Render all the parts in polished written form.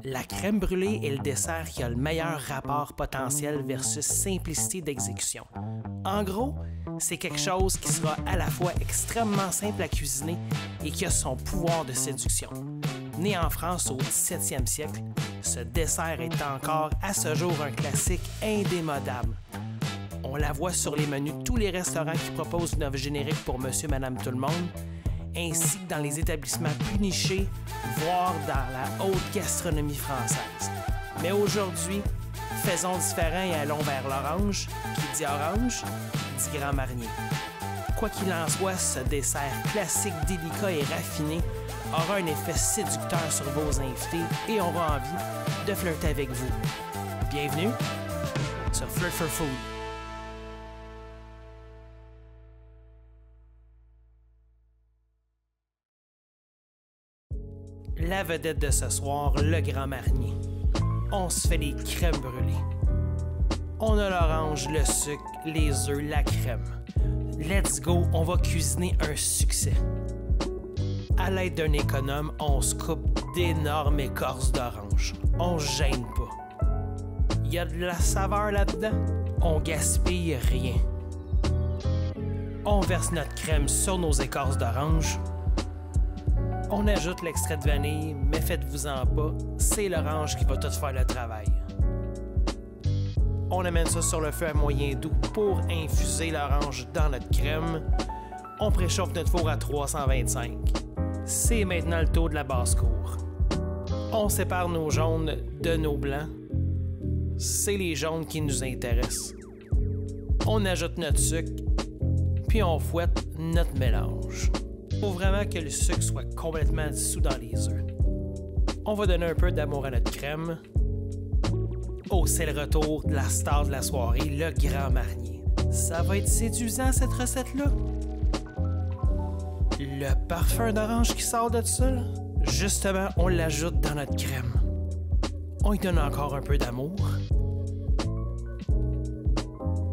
La crème brûlée est le dessert qui a le meilleur rapport potentiel versus simplicité d'exécution. En gros, c'est quelque chose qui sera à la fois extrêmement simple à cuisiner et qui a son pouvoir de séduction. Né en France au 17e siècle, ce dessert est encore à ce jour un classique indémodable. On la voit sur les menus de tous les restaurants qui proposent une offre générique pour monsieur, madame, tout le monde, ainsi que dans les établissements plus nichés, voire dans la haute gastronomie française. Mais aujourd'hui, faisons différent et allons vers l'orange. Qui dit orange, dit Grand Marnier. Quoi qu'il en soit, ce dessert classique, délicat et raffiné aura un effet séducteur sur vos invités et aura envie de flirter avec vous. Bienvenue sur Flirt for Food. La vedette de ce soir, le Grand Marnier. On se fait les crèmes brûlées. On a l'orange, le sucre, les œufs, la crème. Let's go, on va cuisiner un succès. À l'aide d'un économe, on se coupe d'énormes écorces d'orange. On se gêne pas. Il y a de la saveur là-dedans. On gaspille rien. On verse notre crème sur nos écorces d'orange. On ajoute l'extrait de vanille, mais faites-vous-en pas, c'est l'orange qui va tout faire le travail. On amène ça sur le feu à moyen doux pour infuser l'orange dans notre crème. On préchauffe notre four à 325. C'est maintenant le tour de la basse-cour. On sépare nos jaunes de nos blancs. C'est les jaunes qui nous intéressent. On ajoute notre sucre, puis on fouette notre mélange. Il faut vraiment que le sucre soit complètement dissous dans les œufs. On va donner un peu d'amour à notre crème. Oh, c'est le retour de la star de la soirée, le Grand Marnier. Ça va être séduisant, cette recette-là. Le parfum d'orange qui sort de ça, là, justement, on l'ajoute dans notre crème. On y donne encore un peu d'amour.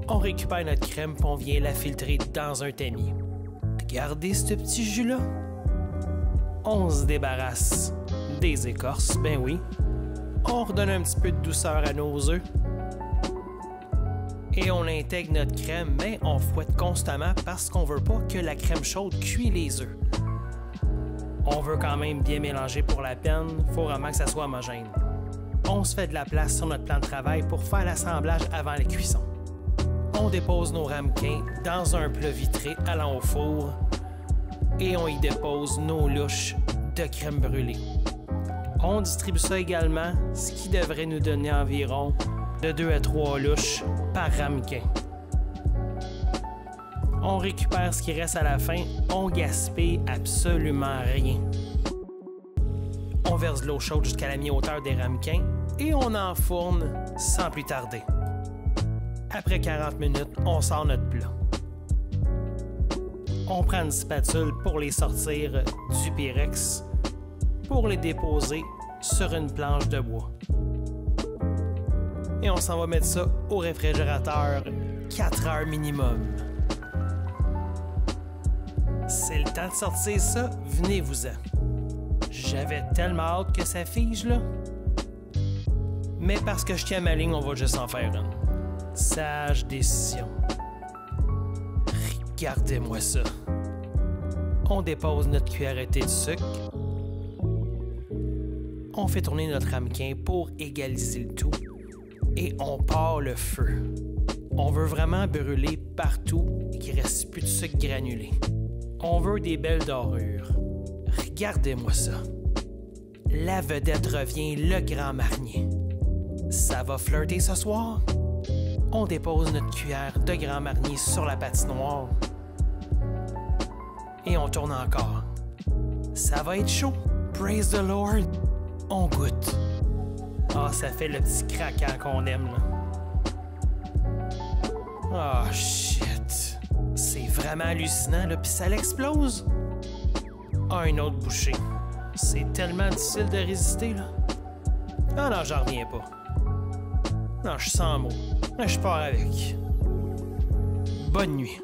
On récupère notre crème et on vient la filtrer dans un tamis. Regardez ce petit jus-là. On se débarrasse des écorces, ben oui. On redonne un petit peu de douceur à nos œufs. Et on intègre notre crème, mais on fouette constamment parce qu'on veut pas que la crème chaude cuise les œufs. On veut quand même bien mélanger pour la peine, faut vraiment que ça soit homogène. On se fait de la place sur notre plan de travail pour faire l'assemblage avant la cuisson. On dépose nos ramequins dans un plat vitré allant au four et on y dépose nos louches de crème brûlée. On distribue ça également, ce qui devrait nous donner environ de 2 à 3 louches par ramequin. On récupère ce qui reste à la fin, on gaspille absolument rien. On verse de l'eau chaude jusqu'à la mi-hauteur des ramequins et on enfourne sans plus tarder. Après 40 minutes, on sort notre plat. On prend une spatule pour les sortir du Pyrex, pour les déposer sur une planche de bois. Et on s'en va mettre ça au réfrigérateur 4 heures minimum. C'est le temps de sortir ça, venez-vous-en. J'avais tellement hâte que ça fige, là. Mais parce que je tiens ma ligne, on va juste en faire une. Sage décision. Regardez-moi ça. On dépose notre cuillerée de sucre. On fait tourner notre ramequin pour égaliser le tout. Et on part le feu. On veut vraiment brûler partout et qu'il ne reste plus de sucre granulé. On veut des belles dorures. Regardez-moi ça. La vedette revient, le Grand Marnier. Ça va flirter ce soir? On dépose notre cuillère de Grand Marnier sur la patinoire. Et on tourne encore. Ça va être chaud. Praise the Lord. On goûte. Ah, ça fait le petit craquant qu'on aime, là. Oh, shit. C'est vraiment hallucinant, là. Puis ça l'explose. Ah, une autre bouchée. C'est tellement difficile de résister, là. Ah non, j'en reviens pas. Non, je suis sans mots. Je pars avec. Bonne nuit.